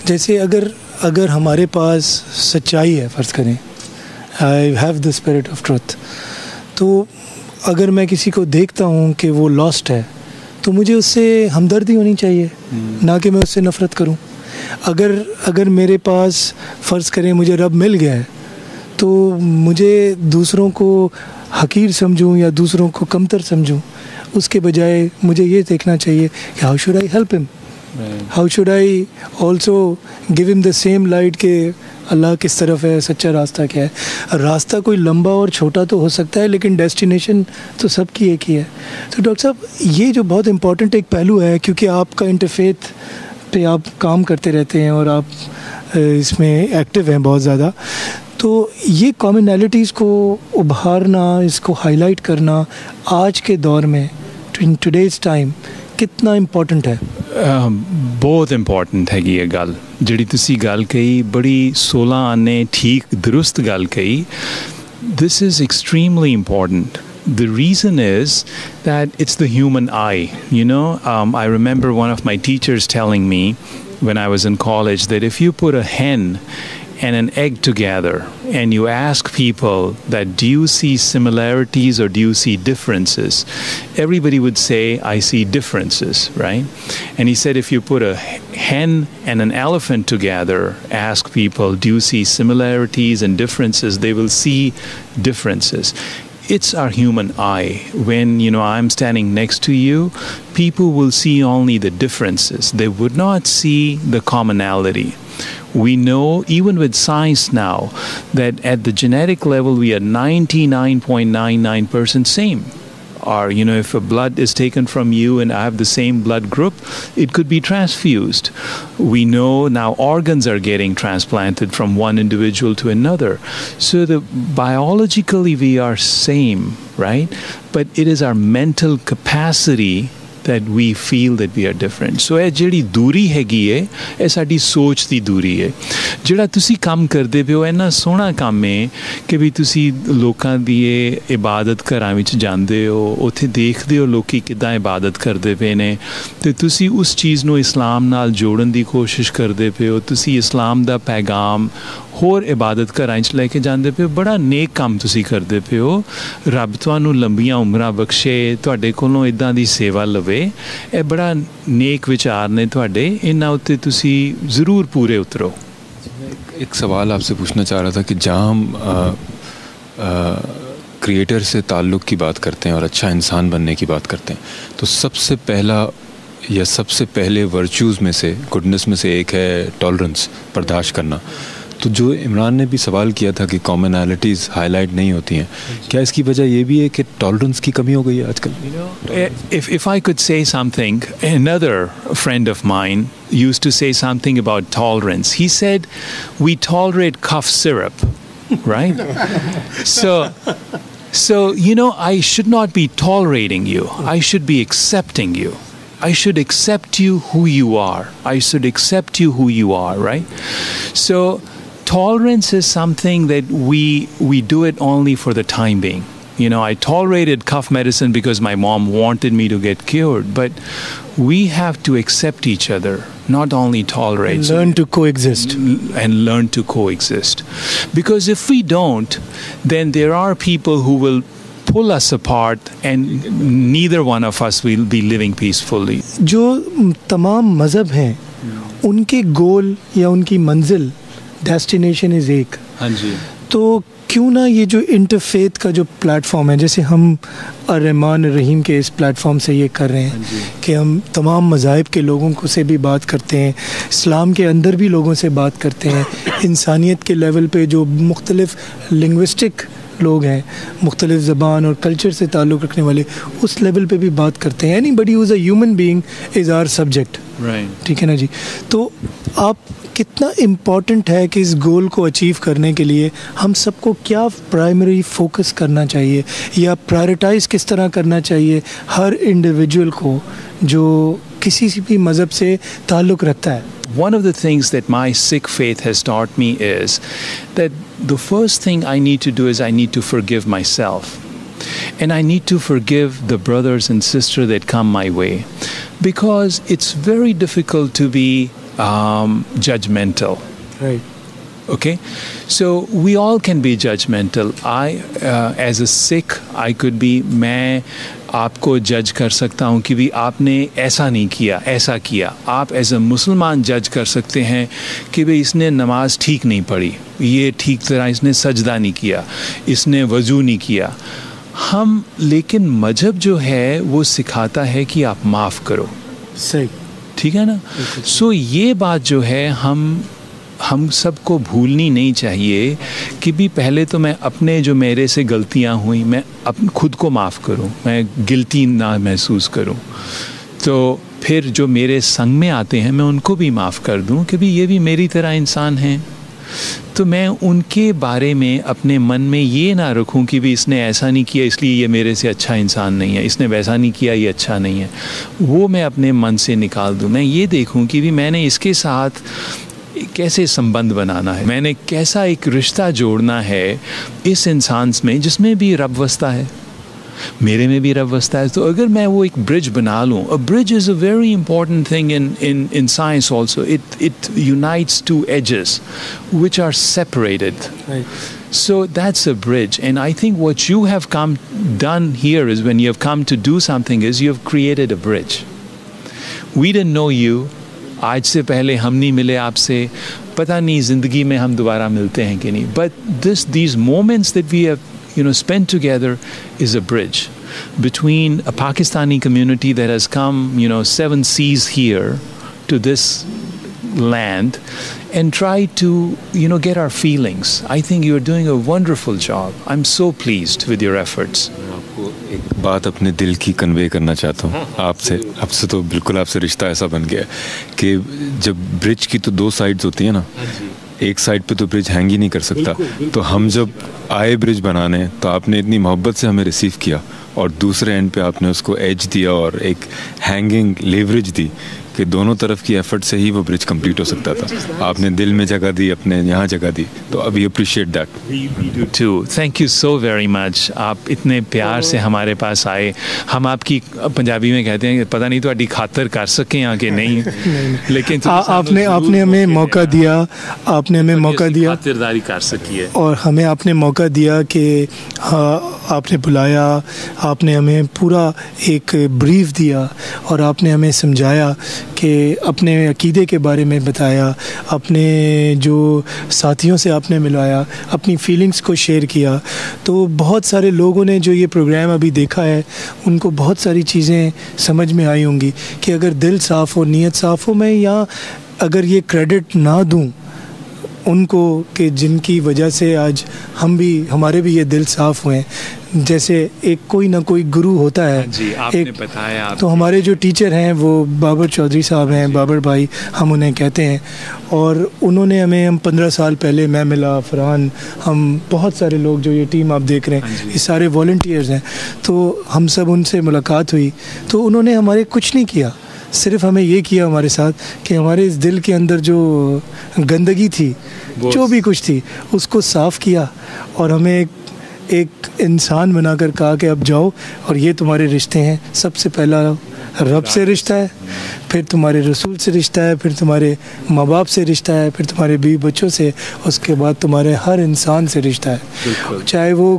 جیسے اگر ہمارے پاس سچائی ہے, فرض کریں I have the spirit of truth, تو اگر میں کسی کو دیکھتا ہوں کہ وہ لاسٹ ہے تو مجھے اس سے ہمدردی ہونی چاہیے, نہ کہ میں اس سے نفرت کروں. اگر میرے پاس فرض کریں مجھے رب مل گیا ہے تو مجھے دوسروں کو حقیر سمجھوں یا دوسروں کو کمتر سمجھوں, اس کے بجائے مجھے یہ دیکھنا چاہیے کہ ہاؤ شوڈ آئی ہیلپ ہم, how should I also give ہم دا سیم لائٹ کہ اللہ کس طرف ہے, سچا راستہ کیا ہے. راستہ کوئی لمبا اور چھوٹا تو ہو سکتا ہے, لیکن ڈیسٹینیشن تو سب کی ایک ہی ہے. تو ڈاکٹر صاحب یہ جو بہت امپورٹنٹ ایک پہلو ہے, کیونکہ آپ کا انٹرفیتھ پہ آپ کام کرتے رہتے ہیں اور آپ اس میں ایکٹیو ہیں بہت زیادہ, تو یہ کامنالٹیز کو ابھارنا, اس کو ہائی لائٹ کرنا آج کے دور میں ان ٹوڈیز ٹائم کتنا امپورٹنٹ ہے؟ بہت امپورٹنٹ ہے یہ گل جڑی تسی گل کہی, بڑی 16 آنے ٹھیک درست گل کہی. This is extremely important. The reason is that it's the human eye. You know, I remember one of my teachers telling me when I was in college that if you put a hen and an egg together and you ask people that do you see similarities or do you see differences, everybody would say I see differences, right? And he said if you put a hen and an elephant together, ask people do you see similarities and differences, they will see differences. It's our human eye. When, I'm standing next to you, people will see only the differences. They would not see the commonality. We know, even with science now, that at the genetic level, we are 99.99% same. Or, if a blood is taken from you and I have the same blood group, it could be transfused. We know now organs are getting transplanted from one individual to another. So biologically we are same, right? But it is our mental capacity that we feel that we are different. So ਇਹ ਜਿਹੜੀ ਦੂਰੀ ਹੈਗੀ ਹੈ, ਇਹ ਸਾਡੀ ਸੋਚ ਦੀ ਦੂਰੀ ਹੈ. ਜਿਹੜਾ ਤੁਸੀਂ ਕੰਮ ਕਰਦੇ ਪਿਓ ਇੰਨਾ ਸੋਹਣਾ ਕੰਮ ਹੈ ਕਿ ਵੀ ਤੁਸੀਂ ਲੋਕਾਂ ਦੀ ਇਹ ਇਬਾਦਤ ਘਰਾਂ ਵਿੱਚ ਜਾਂਦੇ ਹੋ, ਉੱਥੇ ਦੇਖਦੇ ਹੋ ਲੋਕੀ ਕਿੱਦਾਂ ਇਬਾਦਤ ਕਰਦੇ ਪਏ ਨੇ, ਅਤੇ ਤੁਸੀਂ ਉਸ ਚੀਜ਼ ਨੂੰ ਇਸਲਾਮ ਨਾਲ ਜੋੜਨ ਦੀ ਕੋਸ਼ਿਸ਼ ਕਰਦੇ ਪਿਓ. ਤੁਸੀਂ ਇਸਲਾਮ ਦਾ ਪੈਗਾਮ ਹੋਰ ਇਬਾਦਤ ਘਰਾਂ 'ਚ ਲੈ ਕੇ ਜਾਂਦੇ ਪਿਓ. ਬੜਾ ਨੇਕ ਕੰਮ ਤੁਸੀਂ ਕਰਦੇ ਪਿਓ. ਰੱਬ ਤੁਹਾਨੂੰ ਲੰਬੀਆਂ ਉਮਰਾਂ ਬਖਸ਼ੇ, ਤੁਹਾਡੇ ਕੋਲੋਂ ਇੱਦਾਂ ਦੀ ਸੇਵਾ ਲਵੇ. ਇਹ ਬੜਾ ਨੇਕ ਵਿਚਾਰ ਨੇ ਤੁਹਾਡੇ, ਇਹਨਾਂ ਉੱਤੇ ਤੁਸੀਂ ضرور پورے اترو. ایک سوال آپ سے پوچھنا چاہ رہا تھا کہ جہاں ہم کریٹر سے تعلق کی بات کرتے ہیں اور اچھا انسان بننے کی بات کرتے ہیں, تو سب سے پہلا یا سب سے پہلے ورچوز میں سے, گڈنس میں سے ایک ہے ٹالرنس, برداشت کرنا. تو جو عمران نے بھی سوال کیا تھا کہ کامنالٹیز ہائی لائٹ نہیں ہوتی ہیں, کیا اس کی وجہ یہ بھی ہے کہ ٹالرنس کی کمی ہو گئی ہے آج کل؟ If I could say something, another friend of mine used to say something about tolerance. He said, we tolerate cough syrup, right? So I should not be tolerating you. I should be accepting you. I should accept you who you are. I should accept you who you are, right? So tolerance is something that we do it only for the time being. I tolerated cough medicine because my mom wanted me to get cured, but we have to accept each other, not only tolerate. Learn to coexist. And learn to coexist. Because if we don't, then there are people who will pull us apart and neither one of us will be living peacefully. جو تمام مذہب ہیں ان کے گول یا ان کی منزل destination is ایک. ہاں جی. تو کیوں نہ یہ جو انٹرفیتھ کا جو پلیٹ فارم ہے، جیسے ہم الرحمن الرحیم کے اس پلیٹ فارم سے یہ کر رہے ہیں کہ ہم تمام مذاہب کے لوگوں کو سے بھی بات کرتے ہیں، اسلام کے اندر بھی لوگوں سے بات کرتے ہیں، انسانیت کے لیول پہ جو مختلف لنگوسٹک لوگ ہیں، مختلف زبان اور کلچر سے تعلق رکھنے والے، اس لیول پہ بھی بات کرتے ہیں. Anybody who's a human being is our subject. ٹھیک ہے نا جی. تو آپ کتنا امپورٹنٹ ہے کہ اس گول کو اچیو کرنے کے لیے ہم سب کو کیا پرائمری فوکس کرنا چاہیے یا پرائرٹائز کس طرح کرنا چاہیے ہر انڈیویجول کو جو کسی بھی مذہب سے تعلق رکھتا ہے. One of the things that my Sikh faith has taught me is that the first thing I need to do is I need to forgive myself. And I need to forgive the brothers and sisters that come my way. Because it's very difficult to be judgmental. Right. Okay? So we all can be judgmental. As a Sikh, I could be, میں آپ کو جج کر سکتا ہوں کہ بھی آپ نے ایسا نہیں کیا، ایسا کیا. آپ ایز اے مسلمان جج کر سکتے ہیں کہ بھئی اس نے نماز ٹھیک نہیں پڑھی، یہ ٹھیک طرح اس نے سجدہ نہیں کیا، اس نے وضو نہیں کیا. ہم لیکن مذہب جو ہے وہ سکھاتا ہے کہ آپ معاف کرو. صحیح. ٹھیک ہے نا. سو یہ بات جو ہے ہم سب کو بھولنی نہیں چاہیے کہ بھی پہلے تو میں اپنے جو میرے سے غلطیاں ہوئیں میں خود کو معاف کروں، میں گلٹی نہ محسوس کروں. تو پھر جو میرے سنگ میں آتے ہیں میں ان کو بھی معاف کر دوں کہ بھی یہ بھی میری طرح انسان ہیں. تو میں ان کے بارے میں اپنے من میں یہ نہ رکھوں کہ بھی اس نے ایسا نہیں کیا اس لیے یہ میرے سے اچھا انسان نہیں ہے، اس نے ویسا نہیں کیا یہ اچھا نہیں ہے. وہ میں اپنے من سے نکال دوں. میں یہ دیکھوں کہ بھی میں نے اس کے ساتھ کیسے سمبند بنانا ہے، میں نے کیسا ایک رشتہ جوڑنا ہے اس انسان میں جس میں بھی رب وسطہ ہے، میرے میں بھی رب وسطہ ہے. تو اگر میں وہ ایک برج بنا لوں. A bridge is a very important thing in science also. It unites two edges which are separated. Right. So that's a bridge. And I think what you have done here is when you have come to do something is you have created a bridge. We didn't know you. آج سے پہلے ہم نہیں ملے آپ سے، پتہ نہیں زندگی میں ہم دوبارہ ملتے ہیں کہ نہیں. But these moments that we have spent together is a bridge between a Pakistani community that has come 7 seas here to this land and try to get our feelings. I think you are doing a wonderful job. I'm so pleased with your efforts. ایک بات اپنے دل کی کنوے کرنا چاہتا ہوں آپ سے. اب سے تو بالکل آپ سے رشتہ ایسا بن گیا کہ جب برج کی تو 2 سائڈز ہوتی ہیں نا، ایک سائڈ پہ تو برج ہینگ ہی نہیں کر سکتا. تو ہم جب آئے برج بنانے تو آپ نے اتنی محبت سے ہمیں ریسیو کیا اور دوسرے اینڈ پہ آپ نے اس کو ایج دیا اور ایک ہینگنگ لیوریج دی کہ دونوں طرف کی ایفرٹ سے ہی وہ برج کمپلیٹ ہو سکتا تھا. آپ نے دل میں جگہ دی، اپنے یہاں جگہ دی. تو اب you appreciate that. Thank you so very much. آپ اتنے پیار سے ہمارے پاس آئے. ہم آپ کی پنجابی میں کہتے ہیں کہ پتہ نہیں تہاڈی خاطر کر سکے ہاں کہ نہیں، لیکن آپ نے ہمیں موقع دیا، آپ نے ہمیں موقع دیا، خاطرداری کر سکی ہے اور ہمیں آپ نے موقع دیا کہ آپ نے بلایا، آپ نے ہمیں پورا ایک بریف دیا اور آپ نے ہمیں سمجھایا کہ اپنے عقیدے کے بارے میں بتایا، اپنے جو ساتھیوں سے آپ نے ملایا، اپنی فیلنگز کو شیئر کیا. تو بہت سارے لوگوں نے جو یہ پروگرام ابھی دیکھا ہے ان کو بہت ساری چیزیں سمجھ میں آئی ہوں گی کہ اگر دل صاف ہو، نیت صاف ہو. میں یہاں اگر یہ کریڈٹ نہ دوں ان کو کہ جن کی وجہ سے آج ہمارے بھی یہ دل صاف ہوئے ہیں، جیسے ایک کوئی نہ کوئی گرو ہوتا ہے. جی آپ نے بتایا. تو ہمارے جو ٹیچر ہیں وہ بابر چودھری صاحب ہیں، بابر بھائی ہم انہیں کہتے ہیں، اور انہوں نے ہم 15 سال پہلے میں ملا، فرحان، ہم بہت سارے لوگ جو یہ ٹیم آپ دیکھ رہے ہیں یہ سارے والنٹیئرز ہیں. تو ہم سب ان سے ملاقات ہوئی تو انہوں نے ہمارے کچھ نہیں کیا، صرف ہمیں یہ کیا ہمارے ساتھ کہ ہمارے اس دل کے اندر جو گندگی تھی، جو بھی کچھ تھی، اس کو صاف کیا اور ہمیں ایک انسان بنا کر کہا کہ اب جاؤ اور یہ تمہارے رشتے ہیں. سب سے پہلا رب سے رشتہ ہے، پھر تمہارے رسول سے رشتہ ہے، پھر تمہارے ماں باپ سے رشتہ ہے، پھر تمہارے بیوی بچوں سے، اس کے بعد تمہارے ہر انسان سے رشتہ ہے، چاہے وہ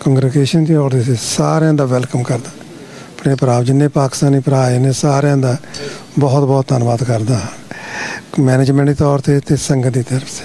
ਕੰਗਰੀਗੇਸ਼ਨ ਦੀ ਔਰ ਸਾਰਿਆਂ ਦਾ ਵੈਲਕਮ ਕਰਦਾ। ਆਪਣੇ ਭਰਾ ਜਿੰਨੇ ਪਾਕਿਸਤਾਨੀ ਭਰਾ ਆਏ ਨੇ ਸਾਰਿਆਂ ਦਾ ਬਹੁਤ ਬਹੁਤ ਧੰਨਵਾਦ ਕਰਦਾ ਮੈਨੇਜਮੈਂਟ ਦੇ ਤੌਰ ਤੇ ਸੰਗਤ ਦੀ ਤਰਫ ਸੇ।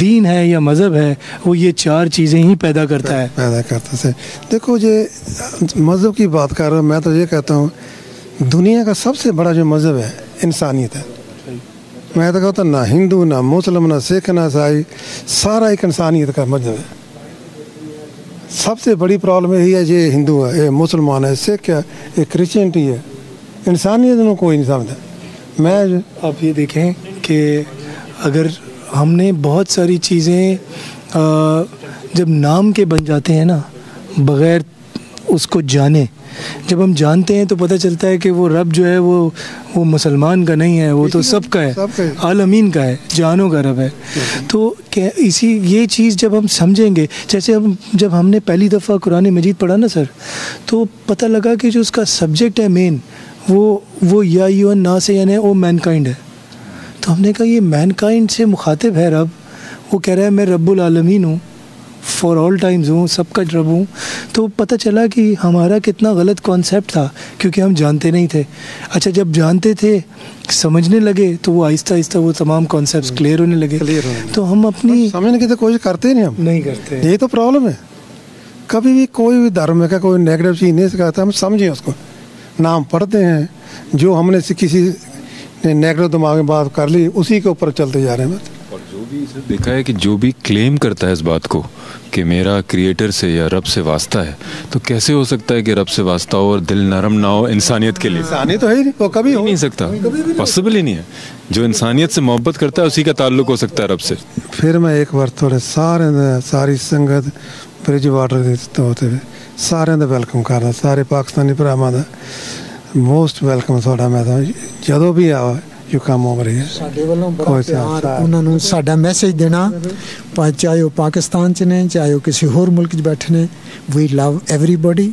دین ہے یا مذہب ہے وہ یہ 4 چیزیں ہی پیدا کرتا ہے. دیکھو یہ مذہب کی بات کر رہا ہوں, میں تو یہ کہتا ہوں دنیا کا سب سے بڑا جو مذہب ہے انسانیت ہے. میں تو کہتا ہوں نہ ہندو نہ مسلم نہ سکھ نہ عیسائی, سارا ایک انسانیت کا مذہب ہے. سب سے بڑی پرابلم یہی ہے یہ ہندو ہے, یہ مسلمان ہے, سکھ ہے, یہ کرسچینٹی ہے, انسانیت میں کوئی نہیں سمجھتا. میں آپ یہ دیکھیں کہ اگر ہم نے بہت ساری چیزیں جب نام کے بن جاتے ہیں نا بغیر اس کو جانے, جب ہم جانتے ہیں تو پتہ چلتا ہے کہ وہ رب جو ہے وہ مسلمان کا نہیں ہے, وہ تو سب کا ہے, عالمین کا ہے, جانوں کا رب ہے. تو یہ چیز جب ہم سمجھیں گے, جیسے جب ہم نے پہلی دفعہ قرآن مجید پڑھا نا سر, تو پتہ لگا کہ جو اس کا سبجیکٹ ہے مین وہ یا ایھا الناس یعنی او مین کائنڈ ہے. تو ہم نے کہا یہ مین کائنڈ سے مخاطب ہے رب, وہ کہہ رہا ہے میں رب العالمین ہوں, فار آل ٹائمز ہوں, سب کا رب ہوں. تو پتہ چلا کہ ہمارا کتنا غلط کانسیپٹ تھا کیونکہ ہم جانتے نہیں تھے. اچھا جب جانتے تھے سمجھنے لگے تو وہ آہستہ آہستہ وہ تمام کانسیپٹس کلیئر ہونے لگے. تو ہم اپنی سمجھنے کی تو کوشش کرتے نہیں, ہم نہیں کرتے. یہی تو پرابلم ہے. کبھی بھی کوئی بھی دھرم کا کوئی نیگیٹو چیز نہیں سکھاتا, ہم سمجھیں اس کو, نام پڑھتے ہیں, جو ہم نے کسی نے نیگیٹو دماغ میں بات کر لی اسی کے اوپر چلتے جا رہے ہیں. اور جو بھی دیکھا ہے کہ جو بھی کلیم کرتا ہے اس بات کو کہ میرا کریٹر سے یا رب سے واسطہ ہے, تو کیسے ہو سکتا ہے کہ رب سے واسطہ ہو اور دل نرم نہ ہو انسانیت کے لیے؟ انسانیت تو ہے ہی نہیں, وہ کبھی ہو نہیں سکتا, پاسبل ہی نہیں ہے. جو انسانیت سے محبت کرتا ہے اسی کا تعلق ہو سکتا ہے رب سے. پھر میں ایک بار تھوڑے ساری سنگت برج واٹر ہوتے ہوئے سارے دا ویلکم کرنا, سارے پاکستانی ਭਰਾਵਾਂ ਦਾ ਮੋਸਟ ਵੈਲਕਮ ਤੁਹਾਡਾ. ਮੈਂ ਤਾਂ ਜਦੋਂ ਵੀ ਆਵਾ ਯੂ ਕਮ ਓਵਰ ਹੇਅਰ. ਸਾਡੇ ਵੱਲੋਂ ਬੜਾ ਪਿਆਰ ਉਹਨਾਂ ਨੂੰ ਸਾਡਾ ਮੈਸੇਜ ਦੇਣਾ, ਚਾਹੇ ਉਹ ਪਾਕਿਸਤਾਨ 'ਚ ਨੇ ਚਾਹੇ ਉਹ ਕਿਸੇ ਹੋਰ ਮੁਲਕ 'ਚ ਬੈਠੇ ਨੇ. ਵੀ ਲਵ ਐਵਰੀਬਡੀ,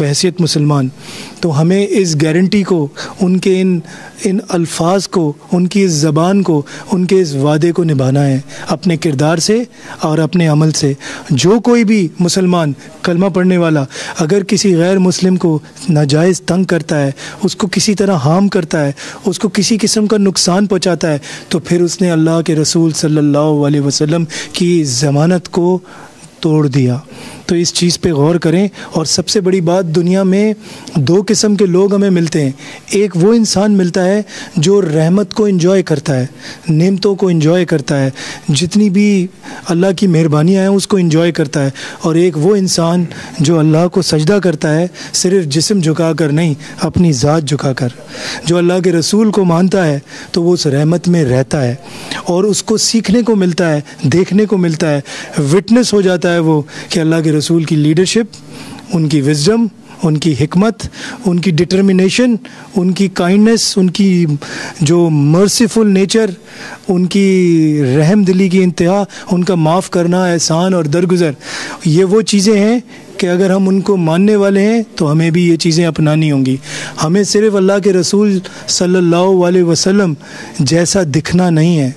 بحیثیت مسلمان. تو ہمیں اس گارنٹی کو، ان کے ان الفاظ کو، ان کی اس زبان کو، ان کے اس وعدے کو نبھانا ہے اپنے کردار سے اور اپنے عمل سے. جو کوئی بھی مسلمان کلمہ پڑھنے والا اگر کسی غیر مسلم کو ناجائز تنگ کرتا ہے، اس کو کسی طرح ہارم کرتا ہے، اس کو کسی قسم کا نقصان پہنچاتا ہے، تو پھر اس نے اللہ کے رسول صلی اللہ علیہ وسلم کی ضمانت کو توڑ دیا. تو اس چیز پہ غور کریں. اور سب سے بڑی بات، دنیا میں دو قسم کے لوگ ہمیں ملتے ہیں. ایک وہ انسان ملتا ہے جو رحمت کو انجوائے کرتا ہے، نعمتوں کو انجوائے کرتا ہے، جتنی بھی اللہ کی مہربانیاں ہیں اس کو انجوائے کرتا ہے. اور ایک وہ انسان جو اللہ کو سجدہ کرتا ہے، صرف جسم جھکا کر نہیں، اپنی ذات جھکا کر. جو اللہ کے رسول کو مانتا ہے تو وہ اس رحمت میں رہتا ہے، اور اس کو سیکھنے کو ملتا ہے، دیکھنے کو ملتا ہے، وٹنس ہو جاتا ہے وہ کہ اللہ کے رسول کی لیڈرشپ، ان کی وزڈم، ان کی حکمت، ان کی ڈٹرمنیشن، ان کی کائنڈنس، ان کی جو مرسیفل نیچر، ان کی رحم دلی کی انتہا، ان کا معاف کرنا، احسان اور درگزر، یہ وہ چیزیں ہیں کہ اگر ہم ان کو ماننے والے ہیں تو ہمیں بھی یہ چیزیں اپنانی ہوں گی. ہمیں صرف اللہ کے رسول صلی اللہ علیہ وسلم جیسا دکھنا نہیں ہے،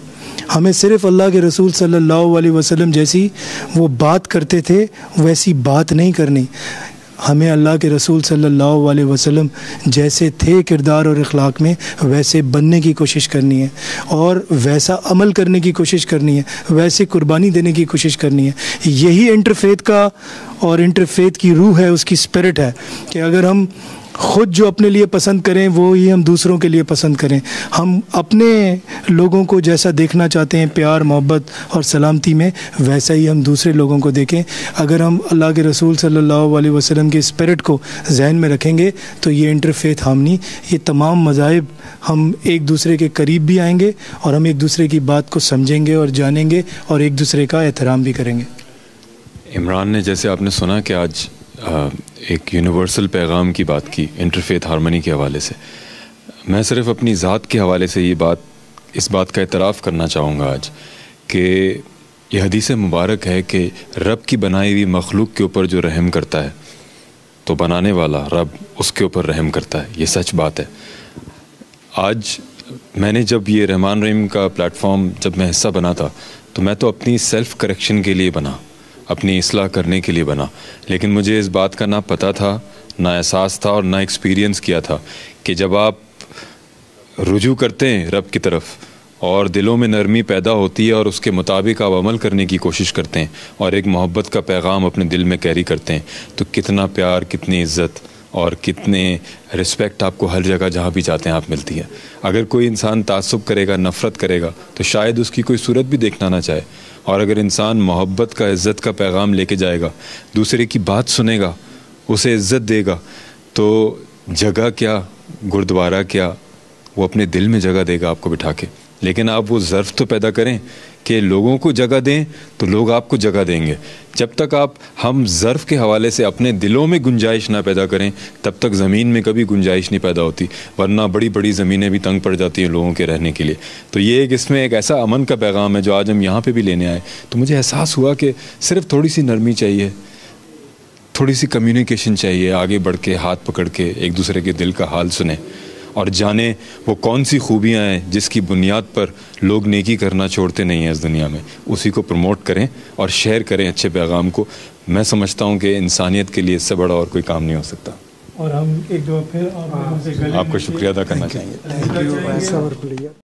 ہمیں صرف اللہ کے رسول صلی اللہ علیہ وسلم جیسی وہ بات کرتے تھے ویسی بات نہیں کرنی. ہمیں اللہ کے رسول صلی اللہ علیہ وسلم جیسے تھے کردار اور اخلاق میں ویسے بننے کی کوشش کرنی ہے، اور ویسا عمل کرنے کی کوشش کرنی ہے، ویسے قربانی دینے کی کوشش کرنی ہے. یہی انٹرفیتھ کا اور انٹرفیتھ کی روح ہے، اس کی اسپرٹ ہے کہ اگر ہم خود جو اپنے لیے پسند کریں وہی ہم دوسروں کے لیے پسند کریں. ہم اپنے لوگوں کو جیسا دیکھنا چاہتے ہیں پیار، محبت اور سلامتی میں، ویسا ہی ہم دوسرے لوگوں کو دیکھیں. اگر ہم اللہ کے رسول صلی اللہ علیہ وسلم کے اسپرٹ کو ذہن میں رکھیں گے تو یہ انٹرفیتھ ہارمنی، یہ تمام مذاہب، ہم ایک دوسرے کے قریب بھی آئیں گے اور ہم ایک دوسرے کی بات کو سمجھیں گے اور جانیں گے اور ایک دوسرے کا احترام بھی کریں گے. عمران نے، جیسے آپ نے سنا کہ آج ایک یونیورسل پیغام کی بات کی انٹرفیتھ ہارمنی کے حوالے سے، میں صرف اپنی ذات کے حوالے سے اس بات کا اعتراف کرنا چاہوں گا آج کہ یہ حدیث مبارک ہے کہ رب کی بنائی ہوئی مخلوق کے اوپر جو رحم کرتا ہے تو بنانے والا رب اس کے اوپر رحم کرتا ہے. یہ سچ بات ہے. آج میں نے جب یہ رحمان رحیم کا پلیٹ فارم جب میں حصہ بنا تھا تو میں تو اپنی سیلف کریکشن کے لیے بنا، اپنی اصلاح کرنے کے لیے بنا، لیکن مجھے اس بات کا نہ پتہ تھا، نہ احساس تھا اور نہ ایکسپیرینس کیا تھا کہ جب آپ رجوع کرتے ہیں رب کی طرف اور دلوں میں نرمی پیدا ہوتی ہے اور اس کے مطابق آپ عمل کرنے کی کوشش کرتے ہیں اور ایک محبت کا پیغام اپنے دل میں کیری کرتے ہیں، تو کتنا پیار، کتنی عزت اور کتنے رسپیکٹ آپ کو ہر جگہ جہاں بھی جاتے ہیں آپ ملتی ہے. اگر کوئی انسان تعصب کرے گا، نفرت کرے گا تو شاید اس کی کوئی صورت بھی دیکھنا نہ چاہے، اور اگر انسان محبت کا، عزت کا پیغام لے کے جائے گا، دوسرے کی بات سنے گا، اسے عزت دے گا، تو جگہ کیا، گردوارہ کیا، وہ اپنے دل میں جگہ دے گا آپ کو بٹھا کے. لیکن آپ وہ ظرف تو پیدا کریں کہ لوگوں کو جگہ دیں تو لوگ آپ کو جگہ دیں گے. جب تک ہم ظرف کے حوالے سے اپنے دلوں میں گنجائش نہ پیدا کریں تب تک زمین میں کبھی گنجائش نہیں پیدا ہوتی، ورنہ بڑی بڑی زمینیں بھی تنگ پڑ جاتی ہیں لوگوں کے رہنے کے لیے. تو یہ اس میں ایک ایسا امن کا پیغام ہے جو آج ہم یہاں پہ بھی لینے آئے. تو مجھے احساس ہوا کہ صرف تھوڑی سی نرمی چاہیے، تھوڑی سی کمیونیکیشن چاہیے، آگے بڑھ کے ہاتھ پکڑ کے ایک دوسرے کے دل کا حال سنیں اور جانیں وہ کون سی خوبیاں ہیں جس کی بنیاد پر لوگ نیکی کرنا چھوڑتے نہیں ہیں اس دنیا میں. اسی کو پروموٹ کریں اور شیئر کریں اچھے پیغام کو. میں سمجھتا ہوں کہ انسانیت کے لیے اس سے بڑا اور کوئی کام نہیں ہو سکتا. اور ہم ایک دفعہ پھر آپ کو شکریہ ادا کرنا چاہیں گے.